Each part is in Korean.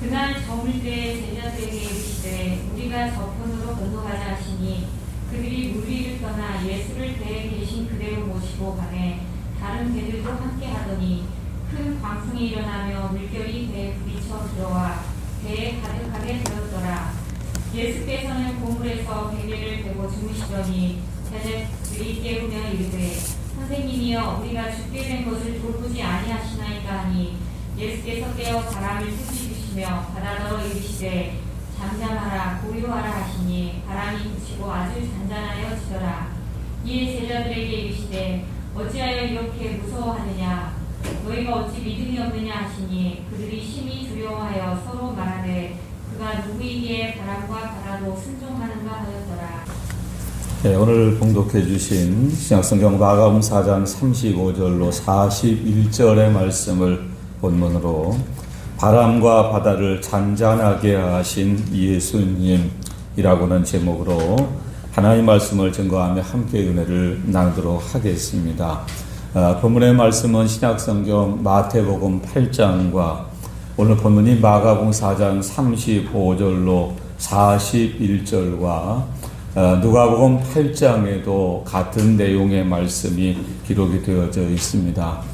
그날 저물 때에 제자들에게 이르시되 우리가 저편으로 건너가자 하시니 그들이 물 위를 떠나 예수를 배에 계신 그대로 모시고 가매 다른 배들도 함께 하더니 큰 광풍이 일어나며 물결이 배에 부딪혀 들어와 배에 가득하게 되었더라. 예수께서는 고물에서 베개를 베고 주무시더니 제자들이 깨우며 이르되 선생님이여 우리가 죽게 된 것을 돌보지 아니하시나이까 하니 예수께서 깨어 바람을 푸시시며 바다더러 이르시되 잠잠하라 고요하라 하시니 바람이 그치고 아주 잔잔하여지더라. 이에 제자들에게 이르시되 어찌하여 이렇게 무서워하느냐 너희가 어찌 믿음이 없느냐 하시니 그들이 심히 두려워하여 서로 말하되 그가 누구이기에 바람과 바다도 순종하는가 하였더라. 네, 오늘 봉독해 주신 신약성경 마가복음 4장 35절로 41절의 말씀을 본문으로 바람과 바다를 잔잔하게 하신 예수님이라고는 제목으로 하나님의 말씀을 증거하며 함께 은혜를 나누도록 하겠습니다. 본문의 말씀은 신약성경 마태복음 8장과 오늘 본문이 마가복음 4장 35절로 41절과 누가복음 8장에도 같은 내용의 말씀이 기록이 되어져 있습니다.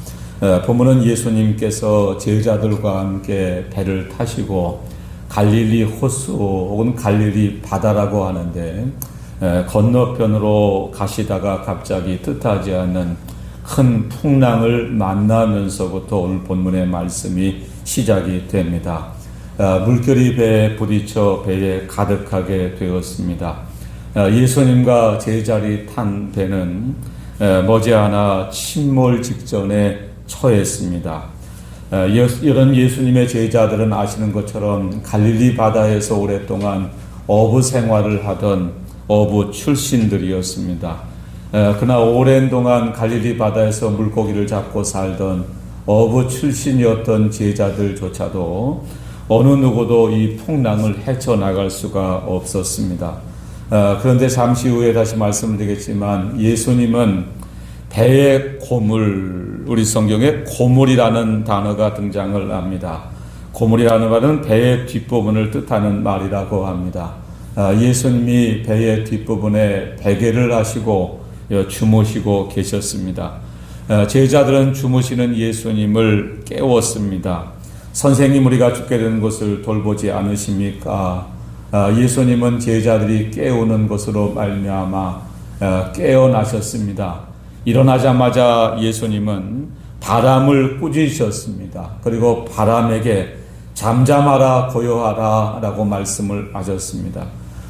본문은 예수님께서 제자들과 함께 배를 타시고 갈릴리 호수 혹은 갈릴리 바다라고 하는데 건너편으로 가시다가 갑자기 뜻하지 않는 큰 풍랑을 만나면서부터 오늘 본문의 말씀이 시작이 됩니다. 물결이 배에 부딪혀 배에 가득하게 되었습니다. 예수님과 제자들이 탄 배는 머지않아 침몰 직전에 처했습니다. 이런 예수님의 제자들은 아시는 것처럼 갈릴리 바다에서 오랫동안 어부 생활을 하던 어부 출신들이었습니다. 그러나 오랜 동안 갈릴리 바다에서 물고기를 잡고 살던 어부 출신이었던 제자들조차도 어느 누구도 이 풍랑을 헤쳐나갈 수가 없었습니다. 그런데 잠시 후에 다시 말씀을 드리겠지만 예수님은 배의 고물, 우리 성경에 고물이라는 단어가 등장을 합니다. 고물이라는 말은 배의 뒷부분을 뜻하는 말이라고 합니다. 예수님이 배의 뒷부분에 베개를 하시고 주무시고 계셨습니다. 제자들은 주무시는 예수님을 깨웠습니다. 선생님 우리가 죽게 되는 것을 돌보지 않으십니까? 예수님은 제자들이 깨우는 것으로 말미암아 깨어나셨습니다. 일어나자마자 예수님은 바람을 꾸짖으셨습니다. 그리고 바람에게 잠잠하라 고요하라 라고 말씀을 하셨습니다.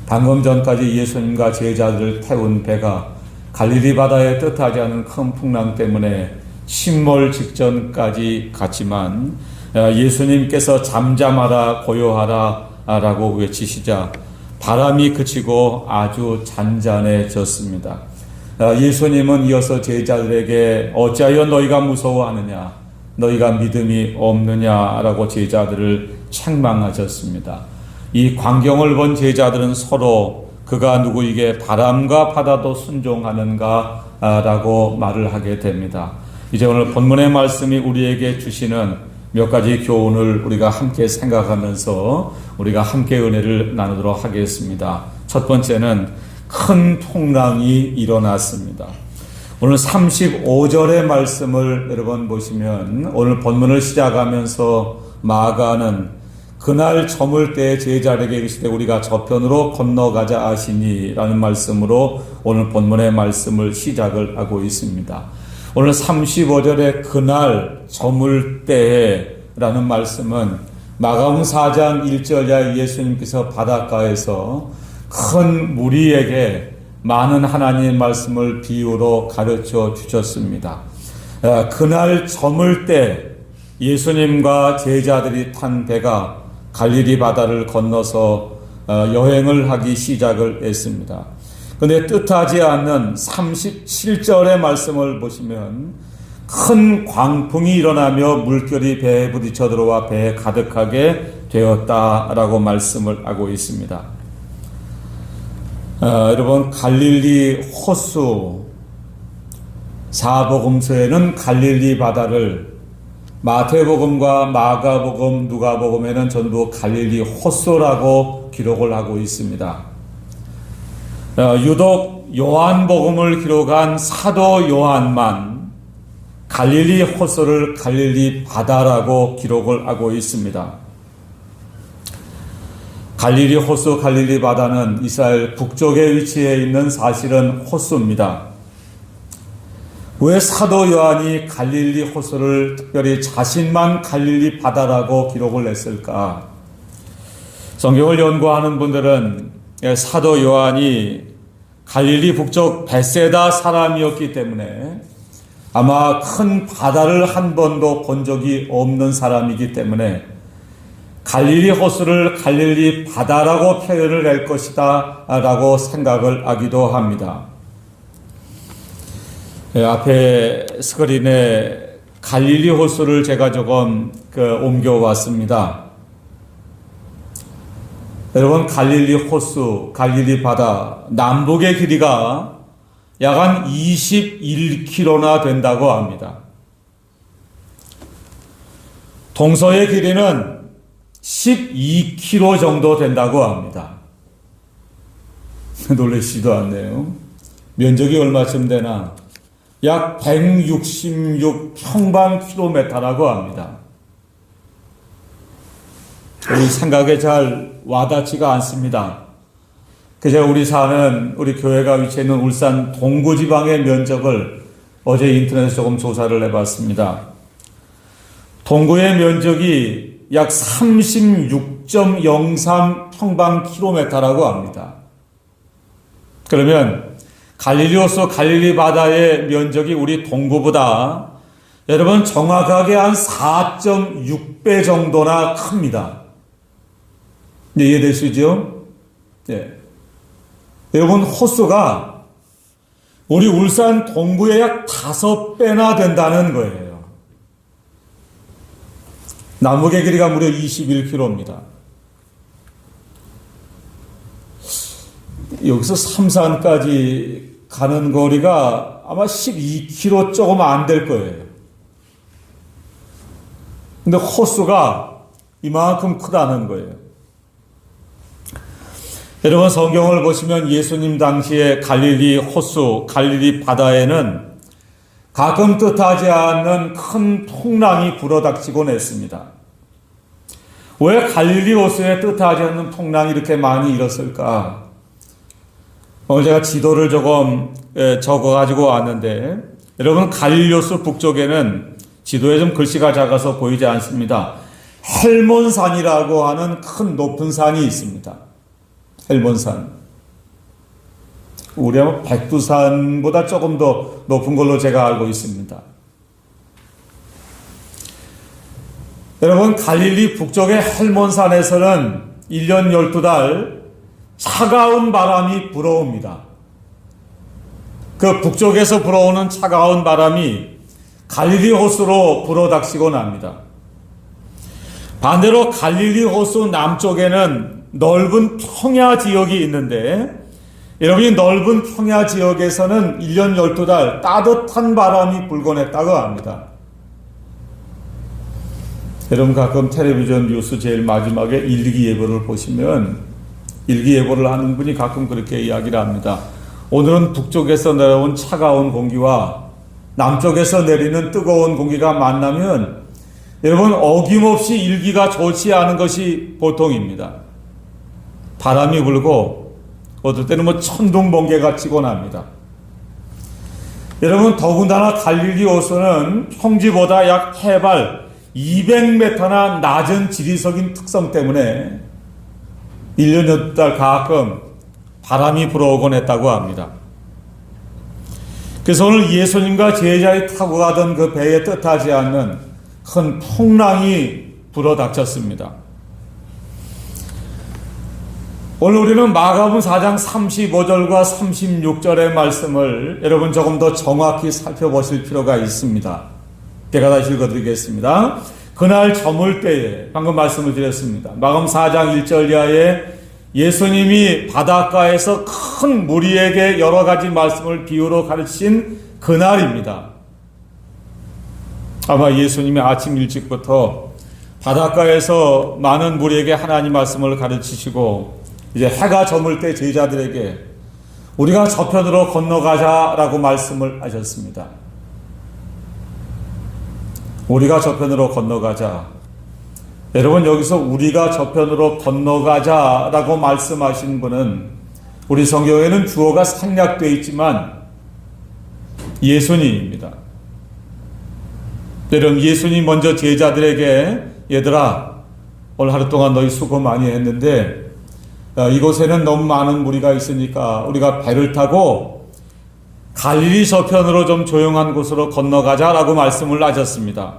방금 전까지 예수님과 제자들을 태운 배가 갈릴리 바다에 뜻하지 않은 큰 풍랑 때문에 침몰 직전까지 갔지만 예수님께서 잠잠하라 고요하라 라고 외치시자 바람이 그치고 아주 잔잔해졌습니다. 예수님은 이어서 제자들에게 어찌하여 너희가 무서워하느냐 너희가 믿음이 없느냐라고 제자들을 책망하셨습니다. 이 광경을 본 제자들은 서로 그가 누구에게 바람과 바다도 순종하는가 라고 말을 하게 됩니다. 이제 오늘 본문의 말씀이 우리에게 주시는 몇 가지 교훈을 우리가 함께 생각하면서 우리가 함께 은혜를 나누도록 하겠습니다. 첫 번째는 큰 풍랑이 일어났습니다. 오늘 35절의 말씀을 여러분 보시면 오늘 본문을 시작하면서 마가는 그날 저물 때 제자들에게 이르시되 우리가 저편으로 건너가자 하시니 라는 말씀으로 오늘 본문의 말씀을 시작을 하고 있습니다. 오늘 35절의 그날 저물 때에 라는 말씀은 마가복음 4장 1절에 예수님께서 바닷가에서 큰 무리에게 많은 하나님의 말씀을 비유로 가르쳐 주셨습니다. 그날 저물 때 예수님과 제자들이 탄 배가 갈릴리 바다를 건너서 여행을 하기 시작을 했습니다. 그런데 뜻하지 않는 37절의 말씀을 보시면 큰 광풍이 일어나며 물결이 배에 부딪혀 들어와 배에 가득하게 되었다라고 말씀을 하고 있습니다. 여러분 갈릴리 호수 사복음서에는 갈릴리 바다를 마태복음과 마가복음, 누가복음에는 전부 갈릴리 호수라고 기록을 하고 있습니다. 유독 요한복음을 기록한 사도 요한만 갈릴리 호수를 갈릴리 바다라고 기록을 하고 있습니다. 갈릴리 호수, 갈릴리 바다는 이스라엘 북쪽에 위치해 있는 사실은 호수입니다. 왜 사도 요한이 갈릴리 호수를 특별히 자신만 갈릴리 바다라고 기록을 했을까? 성경을 연구하는 분들은 사도 요한이 갈릴리 북쪽 벳세다 사람이었기 때문에 아마 큰 바다를 한 번도 본 적이 없는 사람이기 때문에 갈릴리 호수를 갈릴리 바다라고 표현을 할 것이다 라고 생각을 하기도 합니다. 앞에 스크린에 갈릴리 호수를 제가 조금 옮겨왔습니다. 여러분, 갈릴리 호수, 갈릴리 바다, 남북의 길이가 약 한 21km나 된다고 합니다. 동서의 길이는 12km 정도 된다고 합니다. 놀라시지도 않네요. 면적이 얼마쯤 되나? 약 166평방킬로미터라고 합니다. 우리 생각에 잘 와닿지가 않습니다. 그저 우리 사는 우리 교회가 위치해 있는 울산 동구지방의 면적을 어제 인터넷에 조금 조사를 해봤습니다. 동구의 면적이 약 36.03평방킬로미터라고 합니다. 그러면 갈릴리 호수, 갈릴리 바다의 면적이 우리 동구보다 여러분 정확하게 한 4.6배 정도나 큽니다. 이해되시죠? 네. 여러분, 호수가 우리 울산 동구의 약 5배나 된다는 거예요. 남북의 길이가 무려 21km입니다. 여기서 삼산까지 가는 거리가 아마 12km 조금 안 될 거예요. 근데 호수가 이만큼 크다는 거예요. 여러분, 성경을 보시면 예수님 당시에 갈릴리 호수, 갈릴리 바다에는 가끔 뜻하지 않는 큰 풍랑이 불어닥치곤 했습니다. 왜 갈릴리 호수에 뜻하지 않는 풍랑이 이렇게 많이 일었을까? 오늘 제가 지도를 조금 적어가지고 왔는데, 여러분, 갈릴리 호수 북쪽에는 지도에 좀 글씨가 작아서 보이지 않습니다. 헬몬산이라고 하는 큰 높은 산이 있습니다. 헬몬산. 우리 아마 백두산보다 조금 더 높은 걸로 제가 알고 있습니다. 여러분, 갈릴리 북쪽의 헬몬산에서는 1년 12달 차가운 바람이 불어옵니다. 그 북쪽에서 불어오는 차가운 바람이 갈릴리 호수로 불어닥치고 납니다. 반대로 갈릴리 호수 남쪽에는 넓은 평야 지역이 있는데, 여러분이 넓은 평야 지역에서는 1년 12달 따뜻한 바람이 불곤 했다고 합니다. 여러분, 가끔 텔레비전 뉴스 제일 마지막에 일기예보를 보시면 일기예보를 하는 분이 가끔 그렇게 이야기를 합니다. 오늘은 북쪽에서 내려온 차가운 공기와 남쪽에서 내리는 뜨거운 공기가 만나면 여러분, 어김없이 일기가 좋지 않은 것이 보통입니다. 바람이 불고 어떨 때는 천둥 번개가 치곤 합니다. 여러분, 더군다나 갈릴리 호수는 평지보다 약 해발 200m나 낮은 지리적인 특성 때문에 1년 8달 가끔 바람이 불어오곤 했다고 합니다. 그래서 오늘 예수님과 제자들이 타고 가던 그 배에 뜻하지 않는 큰 풍랑이 불어닥쳤습니다. 오늘 우리는 마가복음 4장 35절과 36절의 말씀을 여러분 조금 더 정확히 살펴보실 필요가 있습니다. 제가 다시 읽어드리겠습니다. 그날 저물 때에, 방금 말씀을 드렸습니다. 마가복음 4장 1절 이하에 예수님이 바닷가에서 큰 무리에게 여러 가지 말씀을 비유로 가르친 그날입니다. 아마 예수님이 아침 일찍부터 바닷가에서 많은 무리에게 하나님 말씀을 가르치시고 이제 해가 저물 때 제자들에게 우리가 저편으로 건너가자라고 말씀을 하셨습니다. 우리가 저편으로 건너가자. 여러분, 여기서 우리가 저편으로 건너가자라고 말씀하신 분은 우리 성경에는 주어가 생략되어 있지만 예수님입니다. 여러분, 예수님 먼저 제자들에게 얘들아, 오늘 하루 동안 너희 수고 많이 했는데 이곳에는 너무 많은 무리가 있으니까 우리가 배를 타고 갈릴리 저편으로 좀 조용한 곳으로 건너가자라고 말씀을 하셨습니다.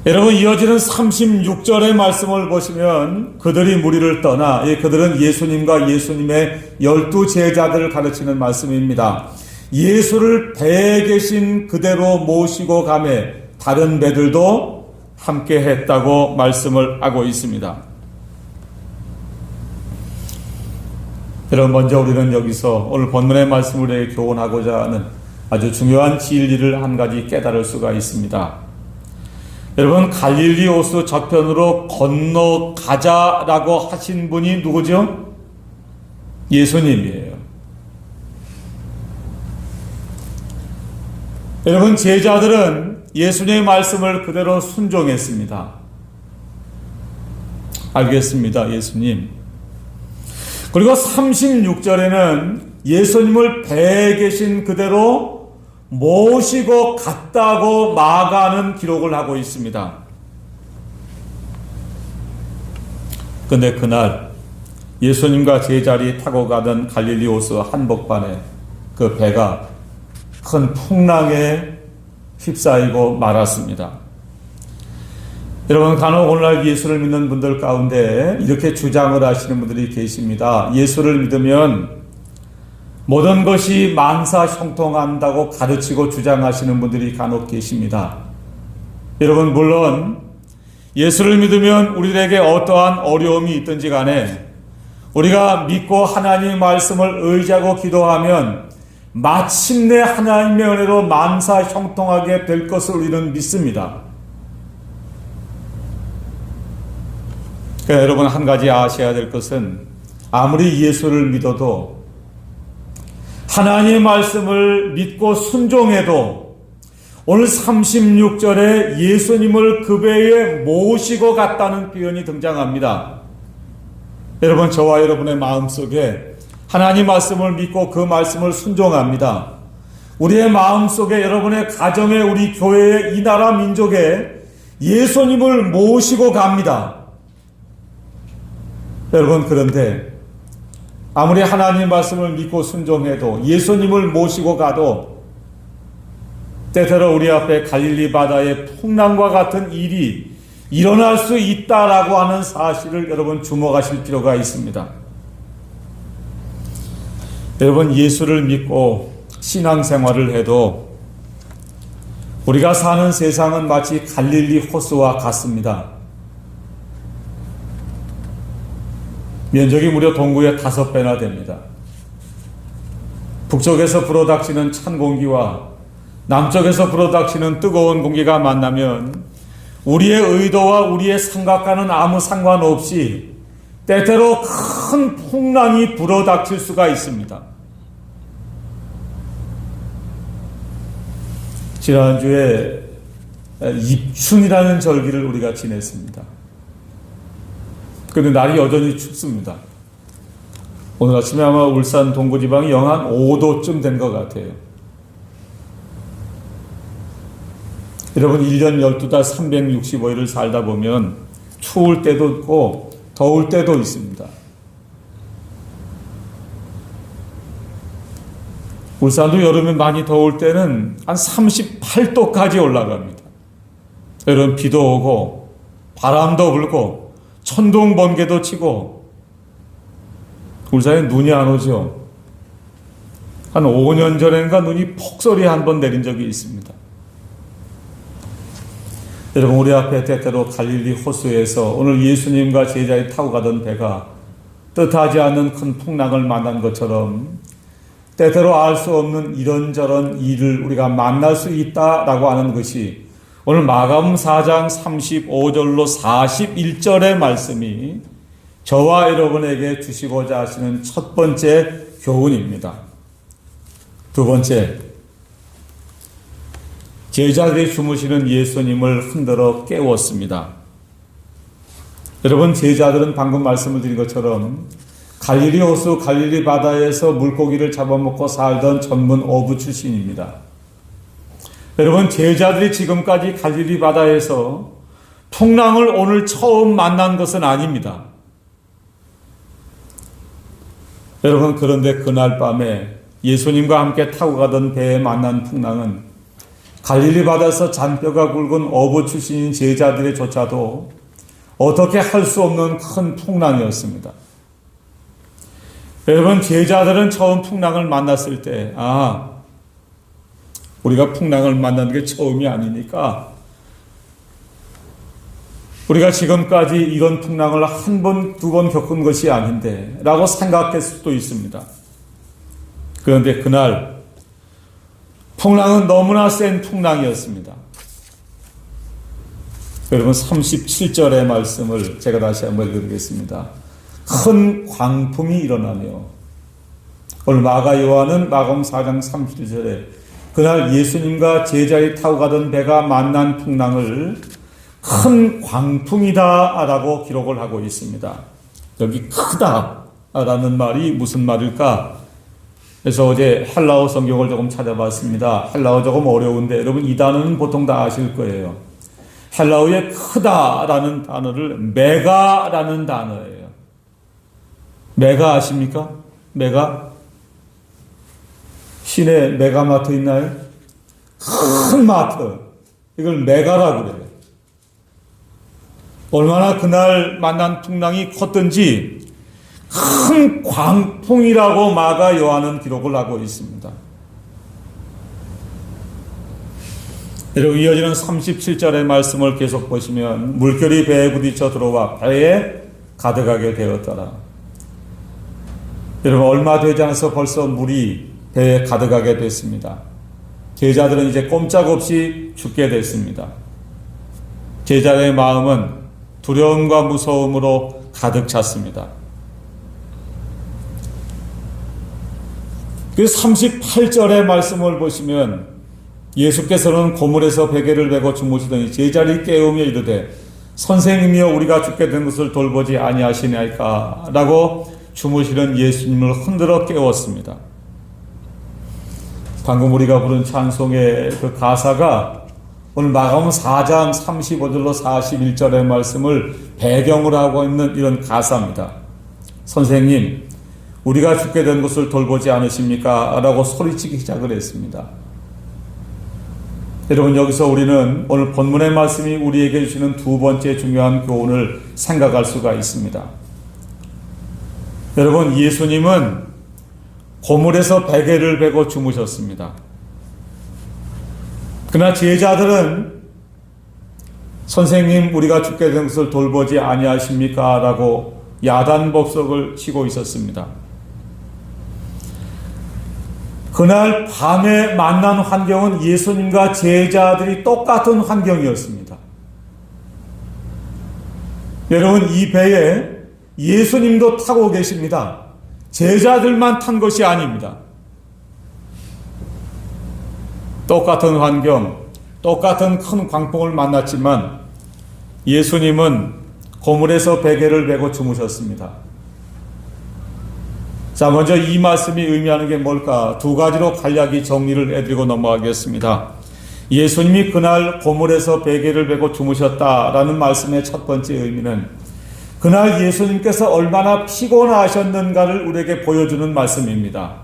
여러분, 이어지는 36절의 말씀을 보시면 그들이 무리를 떠나, 그들은 예수님과 예수님의 12 제자들을 가르치는 말씀입니다. 예수를 배에 계신 그대로 모시고 가매 다른 배들도 함께 했다고 말씀을 하고 있습니다. 여러분, 먼저 우리는 여기서 오늘 본문의 말씀을 교훈하고자 하는 아주 중요한 진리를 한 가지 깨달을 수가 있습니다. 여러분, 갈릴리 호수 저편으로 건너가자라고 하신 분이 누구죠? 예수님이에요. 여러분, 제자들은 예수님의 말씀을 그대로 순종했습니다. 알겠습니다, 예수님. 그리고 36절에는 예수님을 배에 계신 그대로 모시고 갔다고 마가는 기록을 하고 있습니다. 그런데 그날 예수님과 제자들이 타고 가던 갈릴리 호수 한복판에 그 배가 큰 풍랑에 휩싸이고 말았습니다. 여러분, 간혹 오늘날 예수를 믿는 분들 가운데 이렇게 주장을 하시는 분들이 계십니다. 예수를 믿으면 모든 것이 만사형통한다고 가르치고 주장하시는 분들이 간혹 계십니다. 여러분, 물론 예수를 믿으면 우리들에게 어떠한 어려움이 있든지 간에 우리가 믿고 하나님의 말씀을 의지하고 기도하면 마침내 하나님의 은혜로 만사형통하게 될 것을 우리는 믿습니다. 그러니까 여러분, 한 가지 아셔야 될 것은 아무리 예수를 믿어도 하나님의 말씀을 믿고 순종해도 오늘 36절에 예수님을 그 배에 모시고 갔다는 표현이 등장합니다. 여러분, 저와 여러분의 마음속에 하나님 말씀을 믿고 그 말씀을 순종합니다. 우리의 마음속에, 여러분의 가정에, 우리 교회에, 이 나라 민족에 예수님을 모시고 갑니다. 여러분, 그런데 아무리 하나님 말씀을 믿고 순종해도 예수님을 모시고 가도 때때로 우리 앞에 갈릴리 바다의 풍랑과 같은 일이 일어날 수 있다라고 하는 사실을 여러분 주목하실 필요가 있습니다. 여러분, 예수를 믿고 신앙생활을 해도 우리가 사는 세상은 마치 갈릴리 호수와 같습니다. 면적이 무려 동구의 5배나 됩니다. 북쪽에서 불어닥치는 찬 공기와 남쪽에서 불어닥치는 뜨거운 공기가 만나면 우리의 의도와 우리의 생각과는 아무 상관없이 때때로 큰 풍랑이 불어닥칠 수가 있습니다. 지난주에 입춘이라는 절기를 우리가 지냈습니다. 그런데 날이 여전히 춥습니다. 오늘 아침에 아마 울산 동부지방이 영하 5도쯤 된 것 같아요. 여러분, 1년 12달 365일을 살다 보면 추울 때도 있고 더울 때도 있습니다. 울산도 여름에 많이 더울 때는 한 38도까지 올라갑니다. 여러분, 비도 오고 바람도 불고 천둥 번개도 치고 울산에 눈이 안 오죠. 한 5년 전인가 눈이 폭설이 한 번 내린 적이 있습니다. 여러분, 우리 앞에 때때로 갈릴리 호수에서 오늘 예수님과 제자들이 타고 가던 배가 뜻하지 않는 큰 풍랑을 만난 것처럼 때때로 알 수 없는 이런저런 일을 우리가 만날 수 있다라고 하는 것이 오늘 마가복음 4장 35절로 41절의 말씀이 저와 여러분에게 주시고자 하시는 첫 번째 교훈입니다. 두 번째, 제자들이 주무시는 예수님을 흔들어 깨웠습니다. 여러분, 제자들은 방금 말씀을 드린 것처럼 갈릴리 호수 갈릴리 바다에서 물고기를 잡아먹고 살던 전문 어부 출신입니다. 여러분, 제자들이 지금까지 갈릴리 바다에서 풍랑을 오늘 처음 만난 것은 아닙니다. 여러분, 그런데 그날 밤에 예수님과 함께 타고 가던 배에 만난 풍랑은 갈릴리 바다에서 잔뼈가 굵은 어부 출신인 제자들에조차도 어떻게 할 수 없는 큰 풍랑이었습니다. 여러분, 제자들은 처음 풍랑을 만났을 때, 우리가 풍랑을 만난 게 처음이 아니니까 우리가 지금까지 이런 풍랑을 한 번, 두 번 겪은 것이 아닌데 라고 생각했을 수도 있습니다. 그런데 그날 풍랑은 너무나 센 풍랑이었습니다. 여러분, 37절의 말씀을 제가 다시 한번 읽어드리겠습니다. 큰 광풍이 일어나며, 오늘 마가 요한은 마가복음 4장 37절에 그날 예수님과 제자들이 타고 가던 배가 만난 풍랑을 큰 광풍이다 라고 기록을 하고 있습니다. 여기 크다 라는 말이 무슨 말일까? 그래서 어제 헬라어 성경을 조금 찾아봤습니다. 헬라어 조금 어려운데 여러분 이 단어는 보통 다 아실 거예요. 헬라어의 크다라는 단어를 메가라는 단어예요. 메가 아십니까? 메가? 시내 메가마트 있나요? 큰 마트. 이걸 메가라고 그래요. 얼마나 그날 만난 풍랑이 컸던지 큰 광풍이라고 마가 요한은 기록을 하고 있습니다. 여러분, 이어지는 37절의 말씀을 계속 보시면 물결이 배에 부딪혀 들어와 배에 가득하게 되었더라. 여러분, 얼마 되지 않아서 벌써 물이 배에 가득하게 됐습니다. 제자들은 이제 꼼짝없이 죽게 됐습니다. 제자의 마음은 두려움과 무서움으로 가득 찼습니다. 그 38절의 말씀을 보시면 예수께서는 고물에서 베개를 메고 주무시더니 제자를 깨우며 이르되 선생님이여 우리가 죽게 된 것을 돌보지 아니하시나이까 라고 주무시는 예수님을 흔들어 깨웠습니다. 방금 우리가 부른 찬송의 그 가사가 오늘 마가복음 4장 35절로 41절의 말씀을 배경으로 하고 있는 이런 가사입니다. 선생님, 우리가 죽게 된 것을 돌보지 않으십니까? 라고 소리치기 시작을 했습니다. 여러분, 여기서 우리는 오늘 본문의 말씀이 우리에게 주시는 두 번째 중요한 교훈을 생각할 수가 있습니다. 여러분, 예수님은 고물에서 베개를 베고 주무셨습니다. 그러나 제자들은 선생님, 우리가 죽게 된 것을 돌보지 아니하십니까? 라고 야단법석을 치고 있었습니다. 그날 밤에 만난 환경은 예수님과 제자들이 똑같은 환경이었습니다. 여러분, 이 배에 예수님도 타고 계십니다. 제자들만 탄 것이 아닙니다. 똑같은 환경, 똑같은 큰 광풍을 만났지만 예수님은 고물에서 베개를 메고 주무셨습니다. 자, 먼저 이 말씀이 의미하는 게 뭘까? 두 가지로 간략히 정리를 해드리고 넘어가겠습니다. 예수님이 그날 고물에서 베개를 메고 주무셨다라는 말씀의 첫 번째 의미는 그날 예수님께서 얼마나 피곤하셨는가를 우리에게 보여주는 말씀입니다.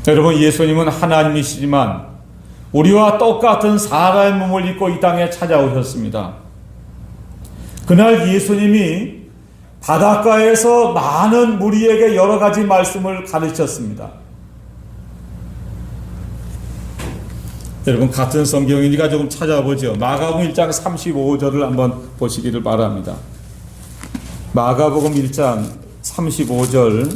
여러분, 예수님은 하나님이시지만 우리와 똑같은 사람의 몸을 입고 이 땅에 찾아오셨습니다. 그날 예수님이 바닷가에서 많은 무리에게 여러 가지 말씀을 가르쳤습니다. 여러분, 같은 성경이니까 조금 찾아보죠. 마가복음 1장 35절을 한번 보시기를 바랍니다. 마가복음 1장 35절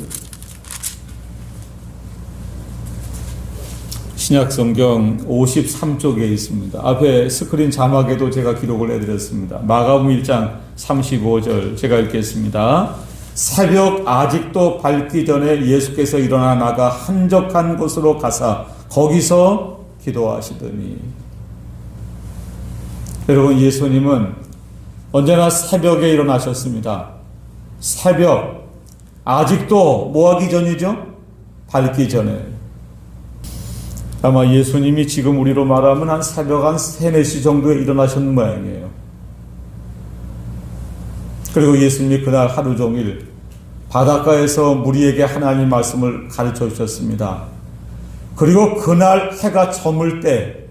신약성경 53쪽에 있습니다. 앞에 스크린 자막에도 제가 기록을 해드렸습니다. 마가복음 1장 35절 제가 읽겠습니다. 새벽 아직도 밝기 전에 예수께서 일어나 나가 한적한 곳으로 가사 거기서 기도하시더니. 여러분, 예수님은 언제나 새벽에 일어나셨습니다. 새벽, 아직도 뭐 하기 전이죠? 밝기 전에. 아마 예수님이 지금 우리로 말하면 한 새벽 한 3, 4시 정도에 일어나셨는 모양이에요. 그리고 예수님이 그날 하루 종일 바닷가에서 무리에게 하나님 말씀을 가르쳐 주셨습니다. 그리고 그날 해가 저물 때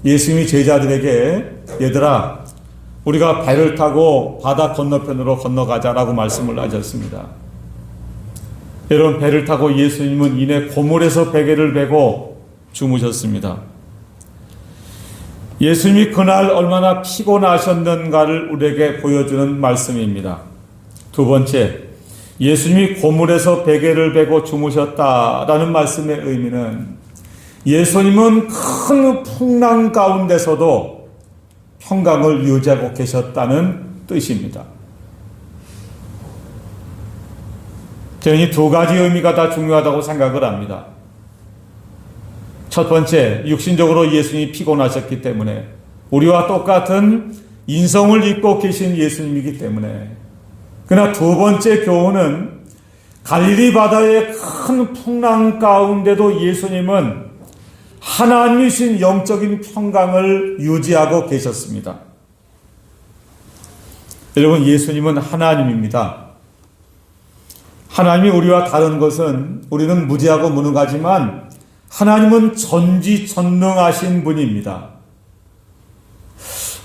예수님이 제자들에게 얘들아, 우리가 배를 타고 바다 건너편으로 건너가자라고 말씀을 하셨습니다. 여러분, 배를 타고 예수님은 이내 고물에서 베개를 베고 주무셨습니다. 예수님이 그날 얼마나 피곤하셨는가를 우리에게 보여주는 말씀입니다. 두 번째, 예수님이 고물에서 베개를 베고 주무셨다라는 말씀의 의미는 예수님은 큰 풍랑 가운데서도 평강을 유지하고 계셨다는 뜻입니다. 저는 이 두 가지 의미가 다 중요하다고 생각을 합니다. 첫 번째, 육신적으로 예수님이 피곤하셨기 때문에 우리와 똑같은 인성을 입고 계신 예수님이기 때문에. 그러나 두 번째 교훈은 갈릴리 바다의 큰 풍랑 가운데도 예수님은 하나님이신 영적인 평강을 유지하고 계셨습니다. 여러분, 예수님은 하나님입니다. 하나님이 우리와 다른 것은 우리는 무지하고 무능하지만 하나님은 전지전능하신 분입니다.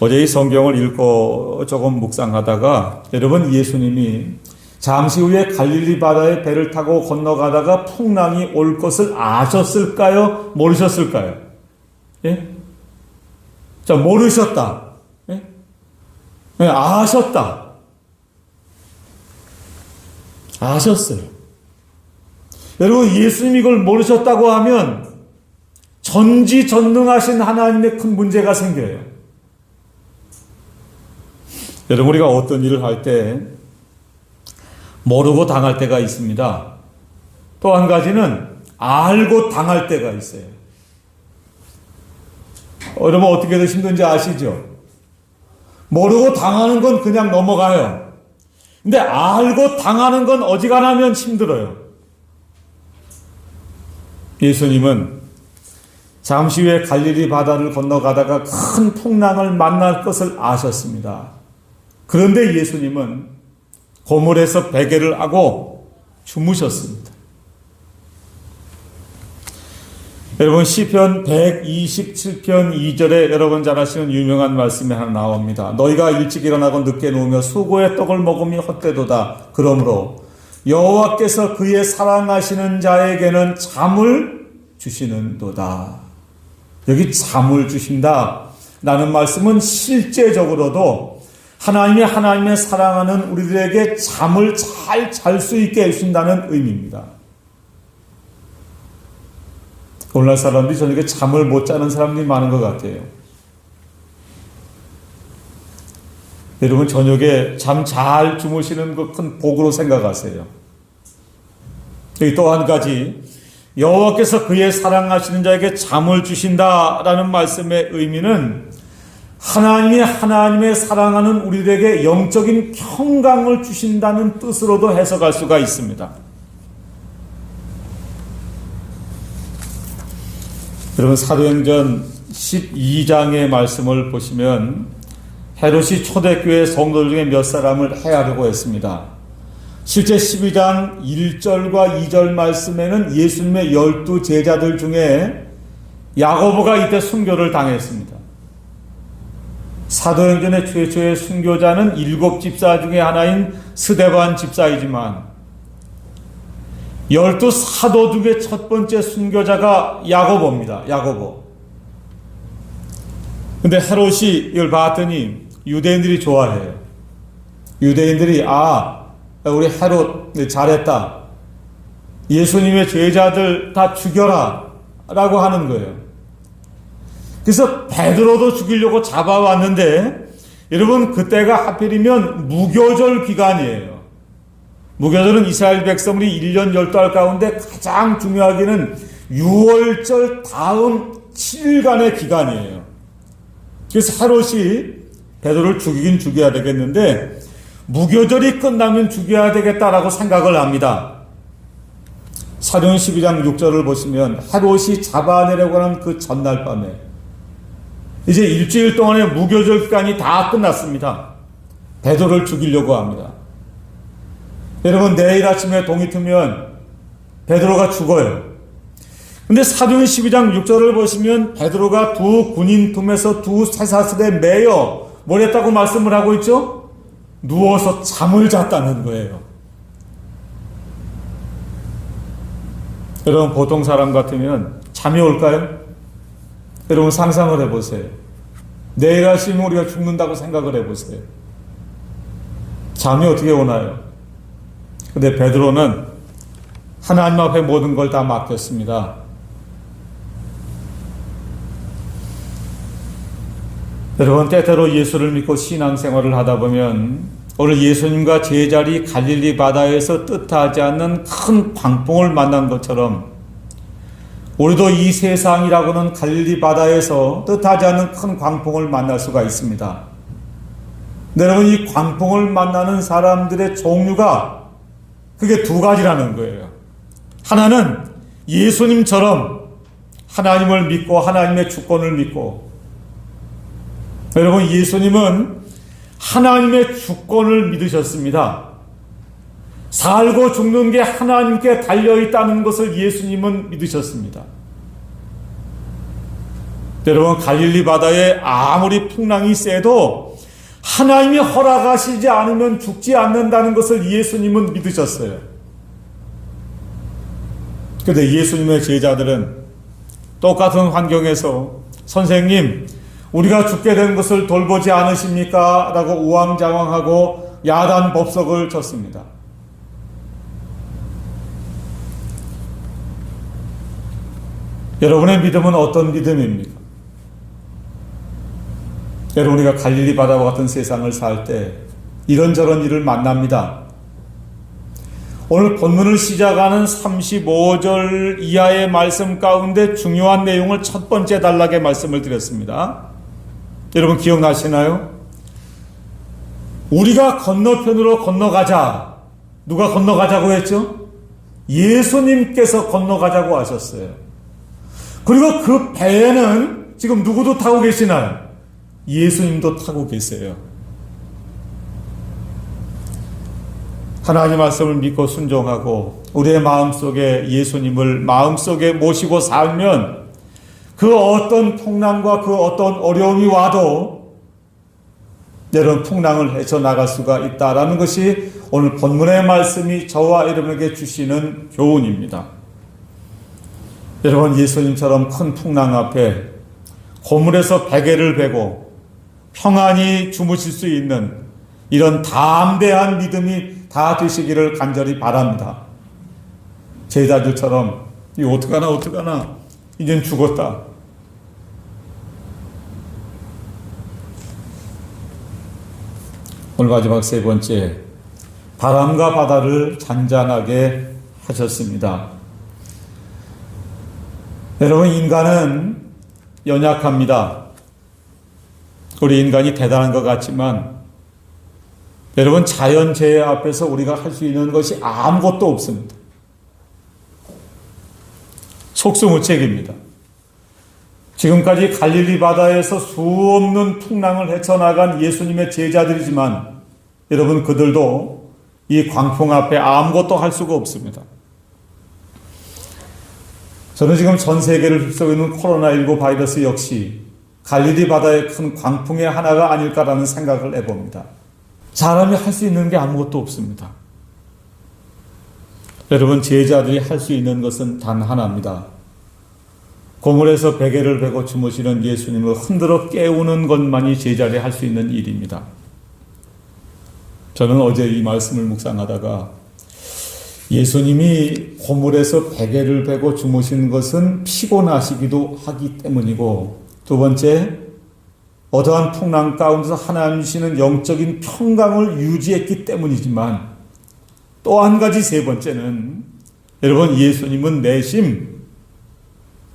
어제 이 성경을 읽고 조금 묵상하다가 여러분, 예수님이 잠시 후에 갈릴리 바다에 배를 타고 건너가다가 풍랑이 올 것을 아셨을까요? 모르셨을까요? 예? 자, 모르셨다. 예? 예, 아셨다. 아셨어요. 여러분, 예수님이 이걸 모르셨다고 하면 전지전능하신 하나님의 큰 문제가 생겨요. 여러분, 우리가 어떤 일을 할 때 모르고 당할 때가 있습니다. 또 한 가지는 알고 당할 때가 있어요. 여러분, 어떻게 더 힘든지 아시죠? 모르고 당하는 건 그냥 넘어가요. 근데 알고 당하는 건 어지간하면 힘들어요. 예수님은 잠시 후에 갈릴리 바다를 건너가다가 큰 풍랑을 만날 것을 아셨습니다. 그런데 예수님은 고물에서 베개를 하고 주무셨습니다. 여러분, 시편 127편 2절에 여러분 잘 아시는 유명한 말씀이 하나 나옵니다. 너희가 일찍 일어나고 늦게 누우며 수고의 떡을 먹음이 헛되도다. 그러므로 여호와께서 그의 사랑하시는 자에게는 잠을 주시는도다. 여기 잠을 주신다 라는 말씀은 실제적으로도 하나님의 사랑하는 우리들에게 잠을 잘 잘 수 있게 해주신다는 의미입니다. 오늘날 사람들이 저녁에 잠을 못 자는 사람들이 많은 것 같아요. 여러분, 저녁에 잠 잘 주무시는 것 큰 복으로 생각하세요. 여기 또 한 가지, 여호와께서 그의 사랑하시는 자에게 잠을 주신다라는 말씀의 의미는 하나님의 사랑하는 우리들에게 영적인 평강을 주신다는 뜻으로도 해석할 수가 있습니다. 여러분, 사도행전 12장의 말씀을 보시면 헤롯이 초대교회 성도들 중에 몇 사람을 해하려고 했습니다. 실제 12장 1절과 2절 말씀에는 예수님의 12제자들 중에 야고보가 이때 순교를 당했습니다. 사도행전의 최초의 순교자는 7집사 중에 하나인 스데반 집사이지만 12사도 중에 첫 번째 순교자가 야고보입니다. 야고보. 근데 헤롯이 이걸 봤더니 유대인들이 좋아해요. 유대인들이 우리 헤롯 잘했다. 예수님의 제자들 다 죽여라. 라고 하는 거예요. 그래서 베드로도 죽이려고 잡아왔는데 여러분 그때가 하필이면 무교절 기간이에요. 무교절은 이스라엘 백성들이 1년 10달 가운데 가장 중요하게는 6월절 다음 7일간의 기간이에요. 그래서 헤롯이 베드로를 죽이긴 죽여야 되겠는데 무교절이 끝나면 죽여야 되겠다라고 생각을 합니다. 사도행 12장 6절을 보시면 헤롯이 잡아내려고 하는 그 전날 밤에 이제 일주일 동안의 무교절 기간이 다 끝났습니다. 베드로를 죽이려고 합니다. 여러분 내일 아침에 동이 트면 베드로가 죽어요. 근데 사도행 12장 6절을 보시면 베드로가 두 군인 틈에서 두 쇠사슬에 매여 뭘 했다고 말씀을 하고 있죠? 누워서 잠을 잤다는 거예요. 여러분 보통 사람 같으면 잠이 올까요? 여러분 상상을 해보세요. 내일 아침에 우리가 죽는다고 생각을 해보세요. 잠이 어떻게 오나요? 근데 베드로는 하나님 앞에 모든 걸 다 맡겼습니다. 여러분 때때로 예수를 믿고 신앙생활을 하다 보면 오늘 예수님과 제자리 갈릴리 바다에서 뜻하지 않는 큰 광풍을 만난 것처럼 우리도 이 세상이라고는 갈릴리 바다에서 뜻하지 않는 큰 광풍을 만날 수가 있습니다. 여러분 이 광풍을 만나는 사람들의 종류가 그게 두 가지라는 거예요. 하나는 예수님처럼 하나님을 믿고 하나님의 주권을 믿고, 여러분 예수님은 하나님의 주권을 믿으셨습니다. 살고 죽는 게 하나님께 달려있다는 것을 예수님은 믿으셨습니다. 여러분 갈릴리 바다에 아무리 풍랑이 세도 하나님이 허락하시지 않으면 죽지 않는다는 것을 예수님은 믿으셨어요. 그런데 예수님의 제자들은 똑같은 환경에서 선생님 우리가 죽게 된 것을 돌보지 않으십니까? 라고 우왕좌왕하고 야단법석을 쳤습니다. 여러분의 믿음은 어떤 믿음입니까? 여러분 우리가 갈릴리 바다와 같은 세상을 살 때 이런저런 일을 만납니다. 오늘 본문을 시작하는 35절 이하의 말씀 가운데 중요한 내용을 첫 번째 단락에 말씀을 드렸습니다. 여러분 기억나시나요? 우리가 건너편으로 건너가자. 누가 건너가자고 했죠? 예수님께서 건너가자고 하셨어요. 그리고 그 배에는 지금 누구도 타고 계시나요? 예수님도 타고 계세요. 하나님 말씀을 믿고 순종하고 우리의 마음속에 예수님을 마음속에 모시고 살면 그 어떤 풍랑과 그 어떤 어려움이 와도 여러분 풍랑을 헤쳐나갈 수가 있다라는 것이 오늘 본문의 말씀이 저와 여러분에게 주시는 교훈입니다. 여러분 예수님처럼 큰 풍랑 앞에 고물에서 베개를 베고 평안히 주무실 수 있는 이런 담대한 믿음이 다 되시기를 간절히 바랍니다. 제자들처럼 이거 어떡하나 이젠 죽었다. 오늘 마지막 세 번째, 바람과 바다를 잔잔하게 하셨습니다. 여러분 인간은 연약합니다. 우리 인간이 대단한 것 같지만 여러분 자연재해 앞에서 우리가 할 수 있는 것이 아무것도 없습니다. 속수무책입니다. 지금까지 갈릴리 바다에서 수없는 풍랑을 헤쳐나간 예수님의 제자들이지만 여러분 그들도 이 광풍 앞에 아무것도 할 수가 없습니다. 저는 지금 전 세계를 휩쓰고 있는 코로나19 바이러스 역시 갈릴리 바다의 큰 광풍의 하나가 아닐까라는 생각을 해봅니다. 사람이 할 수 있는 게 아무것도 없습니다. 여러분 제자들이 할 수 있는 것은 단 하나입니다. 고물에서 베개를 베고 주무시는 예수님을 흔들어 깨우는 것만이 제자들이 할 수 있는 일입니다. 저는 어제 이 말씀을 묵상하다가 예수님이 고물에서 베개를 베고 주무신 것은 피곤하시기도 하기 때문이고, 두 번째, 어떠한 풍랑 가운데서 하나님 주시는 영적인 평강을 유지했기 때문이지만, 또 한 가지 세 번째는, 여러분, 예수님은 내심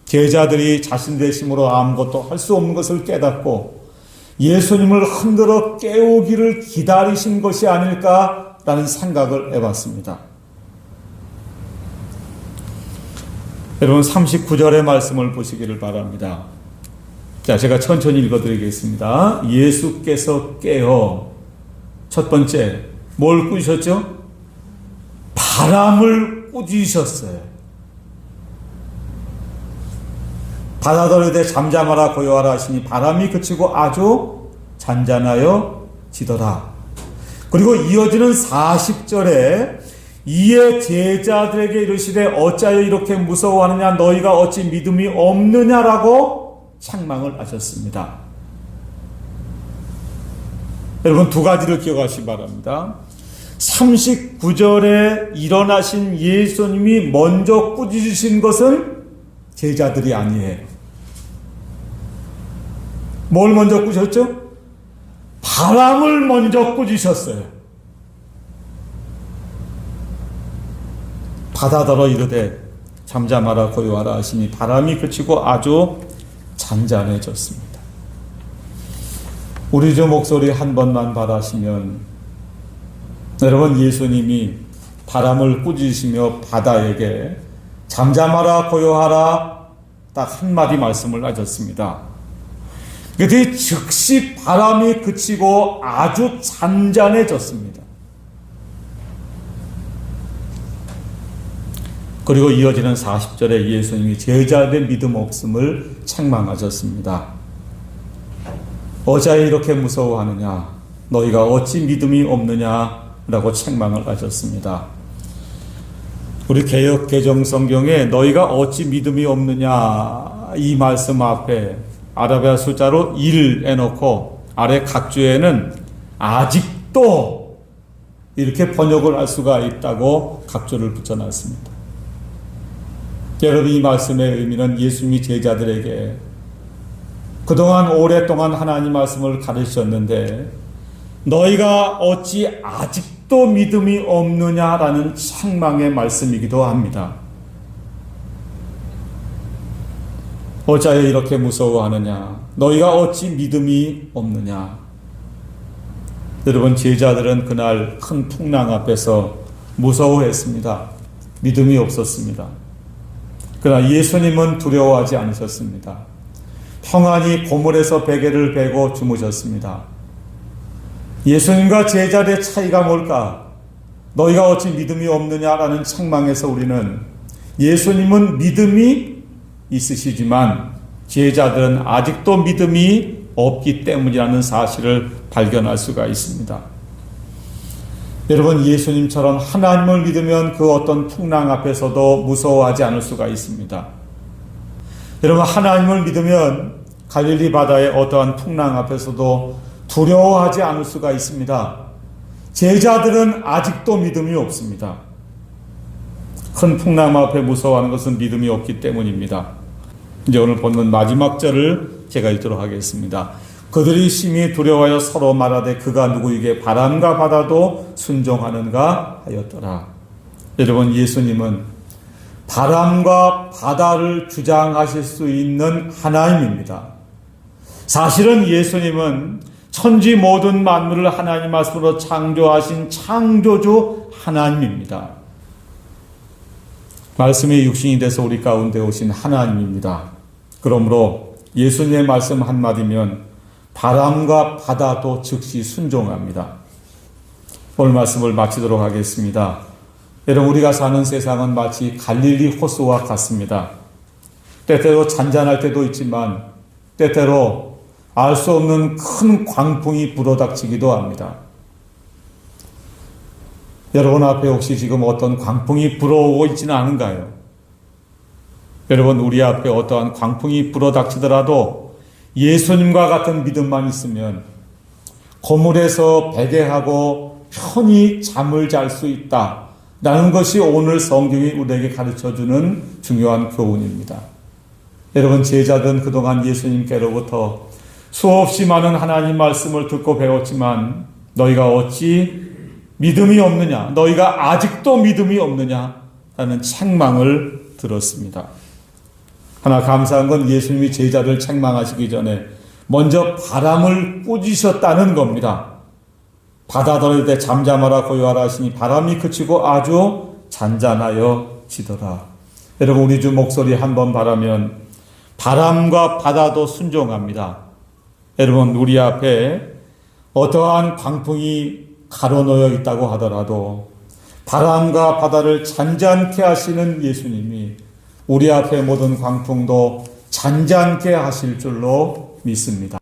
제자들이 자신 내심으로 아무것도 할 수 없는 것을 깨닫고 예수님을 흔들어 깨우기를 기다리신 것이 아닐까라는 생각을 해봤습니다. 여러분, 39절의 말씀을 보시기를 바랍니다. 자, 제가 천천히 읽어드리겠습니다. 예수께서 깨어, 첫 번째, 뭘 꾸짖으셨죠? 바람을 꾸짖으셨어요. 바다더러되 잠잠하라 고요하라 하시니 바람이 그치고 아주 잔잔하여 지더라. 그리고 이어지는 40절에 이에 제자들에게 이르시되 어찌하여 이렇게 무서워하느냐 너희가 어찌 믿음이 없느냐라고 책망을 하셨습니다. 여러분, 두 가지를 기억하시기 바랍니다. 39절에 일어나신 예수님이 먼저 꾸짖으신 것은 제자들이 아니에요. 뭘 먼저 꾸짖었죠? 바람을 먼저 꾸짖으셨어요. 바다더러 이르되 잠잠하라 고요하라 하시니 바람이 그치고 아주 잔잔해졌습니다. 우리 주 목소리 한 번만 바라시면, 여러분, 예수님이 바람을 꾸짖으시며 바다에게 잠잠하라 고요하라 딱 한마디 말씀을 하셨습니다. 그때 즉시 바람이 그치고 아주 잔잔해졌습니다. 그리고 이어지는 40절에 예수님이 제자들의 믿음 없음을 책망하셨습니다. 어찌하여 이렇게 무서워하느냐 너희가 어찌 믿음이 없느냐라고 책망을 하셨습니다. 우리 개역 개정 성경에 너희가 어찌 믿음이 없느냐 이 말씀 앞에 아라비아 숫자로 1 해놓고 아래 각주에는 아직도 이렇게 번역을 할 수가 있다고 각주를 붙여놨습니다. 여러분, 이 말씀의 의미는 예수님이 제자들에게 그동안 오랫동안 하나님 말씀을 가르치셨는데 너희가 어찌 아직도 믿음이 없느냐라는 책망의 말씀이기도 합니다. 어찌하여 이렇게 무서워하느냐 너희가 어찌 믿음이 없느냐. 여러분, 제자들은 그날 큰 풍랑 앞에서 무서워했습니다. 믿음이 없었습니다. 그러나 예수님은 두려워하지 않으셨습니다. 평안히 고물에서 베개를 베고 주무셨습니다. 예수님과 제자들의 차이가 뭘까? 너희가 어찌 믿음이 없느냐라는 책망에서 우리는 예수님은 믿음이 있으시지만 제자들은 아직도 믿음이 없기 때문이라는 사실을 발견할 수가 있습니다. 여러분, 예수님처럼 하나님을 믿으면 그 어떤 풍랑 앞에서도 무서워하지 않을 수가 있습니다. 여러분, 하나님을 믿으면 갈릴리 바다의 어떠한 풍랑 앞에서도 두려워하지 않을 수가 있습니다. 제자들은 아직도 믿음이 없습니다. 큰 풍랑 앞에 무서워하는 것은 믿음이 없기 때문입니다. 이제 오늘 본문 마지막 절을 제가 읽도록 하겠습니다. 그들이 심히 두려워하여 서로 말하되 그가 누구에게 바람과 바다도 순종하는가 하였더라. 여러분, 예수님은 바람과 바다를 주장하실 수 있는 하나님입니다. 사실은 예수님은 천지 모든 만물을 하나님 말씀으로 창조하신 창조주 하나님입니다. 말씀이 육신이 돼서 우리 가운데 오신 하나님입니다. 그러므로 예수님의 말씀 한마디면 바람과 바다도 즉시 순종합니다. 오늘 말씀을 마치도록 하겠습니다. 여러분, 우리가 사는 세상은 마치 갈릴리 호수와 같습니다. 때때로 잔잔할 때도 있지만 때때로 알 수 없는 큰 광풍이 불어닥치기도 합니다. 여러분 앞에 혹시 지금 어떤 광풍이 불어오고 있지는 않은가요? 여러분, 우리 앞에 어떠한 광풍이 불어닥치더라도 예수님과 같은 믿음만 있으면 고물에서 베개하고 편히 잠을 잘 수 있다 라는 것이 오늘 성경이 우리에게 가르쳐주는 중요한 교훈입니다. 여러분, 제자들은 그동안 예수님께로부터 수없이 많은 하나님 말씀을 듣고 배웠지만 너희가 어찌 믿음이 없느냐, 너희가 아직도 믿음이 없느냐 라는 책망을 들었습니다. 하나 감사한 건 예수님이 제자를 책망하시기 전에 먼저 바람을 꾸짖으셨다는 겁니다. 바다더럴 때 잠잠하라 고요하라 하시니 바람이 그치고 아주 잔잔하여지더라. 여러분, 우리 주 목소리 한번 바라면 바람과 바다도 순종합니다. 여러분, 우리 앞에 어떠한 광풍이 가로놓여 있다고 하더라도 바람과 바다를 잔잔케 하시는 예수님이 우리 앞에 모든 광풍도 잔잔케 하실 줄로 믿습니다.